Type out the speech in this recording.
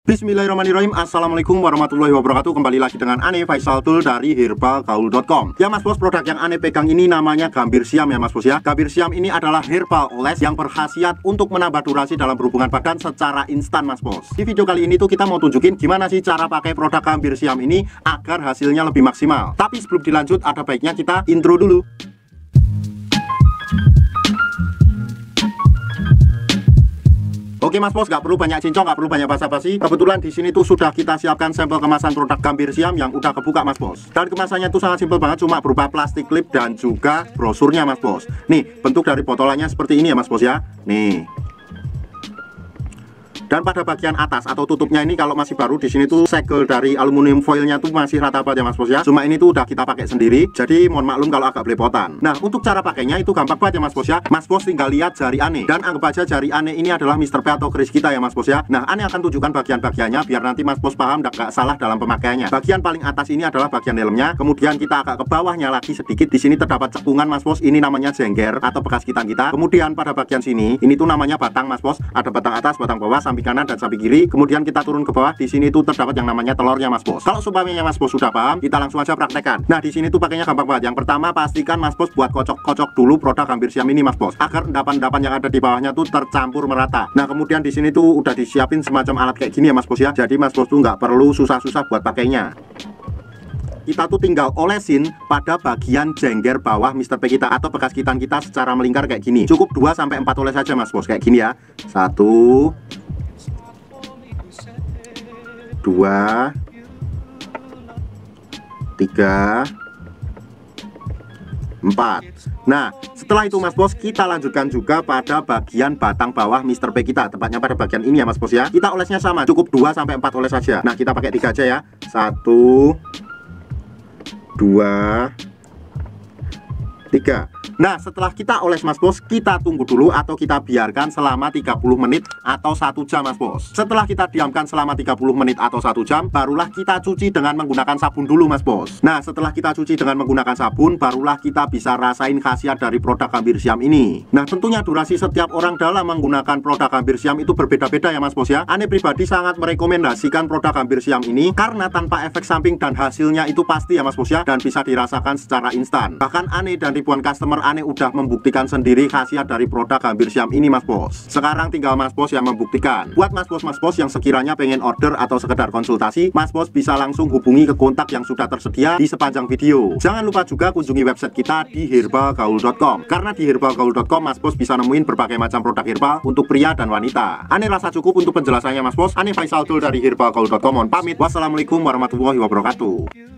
Bismillahirrahmanirrahim. Assalamualaikum warahmatullahi wabarakatuh. Kembali lagi dengan Ane Faisal Tool dari herbalgaul.com. Ya mas bos, produk yang Ane pegang ini namanya Gambir Siam ya mas bos ya. Gambir Siam ini adalah herbal oles yang berkhasiat untuk menambah durasi dalam berhubungan badan secara instan mas bos. Di video kali ini tuh kita mau tunjukin gimana sih cara pakai produk Gambir Siam ini agar hasilnya lebih maksimal. Tapi sebelum dilanjut ada baiknya kita intro dulu. Oke mas bos, nggak perlu banyak cincong, nggak perlu banyak basa-basi. Kebetulan di sini tuh sudah kita siapkan sampel kemasan produk Gambir Siam yang udah kebuka mas bos. Dan kemasannya tuh sangat simpel banget, cuma berupa plastik klip dan juga brosurnya mas bos. Nih, bentuk dari botolannya seperti ini ya mas bos ya. Nih. Dan pada bagian atas atau tutupnya ini kalau masih baru di sini tuh segel dari aluminium foilnya tuh masih rata banget ya mas bos ya. Cuma ini tuh udah kita pakai sendiri, jadi mohon maklum kalau agak belepotan. Nah untuk cara pakainya itu gampang banget ya mas bos ya. Mas bos tinggal lihat jari Ane dan anggap aja jari Ane ini adalah Mr. P atau keris kita ya mas bos ya. Nah Ane akan tunjukkan bagian-bagiannya biar nanti mas bos paham dan gak salah dalam pemakaiannya. Bagian paling atas ini adalah bagian helmnya, kemudian kita agak ke bawahnya lagi sedikit. Di sini terdapat cekungan mas bos, ini namanya jengger atau bekas gitan kita. Kemudian pada bagian sini ini tuh namanya batang mas bos, ada batang atas, batang bawah, samping kanan dan samping kiri. Kemudian kita turun ke bawah, di sini tuh terdapat yang namanya telurnya mas bos. Kalau sumpahnya mas bos sudah paham, kita langsung aja praktekkan. Nah di sini tuh pakainya gampang banget. Yang pertama pastikan mas bos buat kocok-kocok dulu produk Gambir Siam ini mas bos, agar endapan-endapan yang ada di bawahnya tuh tercampur merata. Nah kemudian di sini tuh udah disiapin semacam alat kayak gini ya mas bos ya. Jadi mas bos tuh nggak perlu susah-susah buat pakainya. Kita tuh tinggal olesin pada bagian jengger bawah Mr. P kita atau bekas gitan kita secara melingkar kayak gini. Cukup 2-4 oles saja mas bos, kayak gini ya. 1 2 3 4. Nah setelah itu mas bos kita lanjutkan juga pada bagian batang bawah Mr. P kita, tepatnya pada bagian ini ya mas bos ya. Kita olesnya sama, cukup 2-4 oles saja. Nah kita pakai 3 aja ya. 1 2 3. Nah setelah kita oles mas bos, kita tunggu dulu atau kita biarkan selama 30 menit atau 1 jam mas bos. Setelah kita diamkan selama 30 menit atau 1 jam, barulah kita cuci dengan menggunakan sabun dulu mas bos. Nah setelah kita cuci dengan menggunakan sabun, barulah kita bisa rasain khasiat dari produk Gambir Siam ini. Nah tentunya durasi setiap orang dalam menggunakan produk Gambir Siam itu berbeda-beda ya mas bos ya. Ane pribadi sangat merekomendasikan produk Gambir Siam ini karena tanpa efek samping dan hasilnya itu pasti ya mas bos ya, dan bisa dirasakan secara instan. Bahkan Ane dan ribuan customer Ane udah membuktikan sendiri khasiat dari produk Gambir Siam ini mas bos. Sekarang tinggal mas bos yang membuktikan. Buat mas bos yang sekiranya pengen order atau sekedar konsultasi, mas bos bisa langsung hubungi ke kontak yang sudah tersedia di sepanjang video. Jangan lupa juga kunjungi website kita di herbalgaul.com, karena di herbalgaul.com mas bos bisa nemuin berbagai macam produk herbal untuk pria dan wanita. Ane rasa cukup untuk penjelasannya mas bos. Ane Faisal Tool dari herbalgaul.com mohon pamit. Wassalamualaikum warahmatullahi wabarakatuh.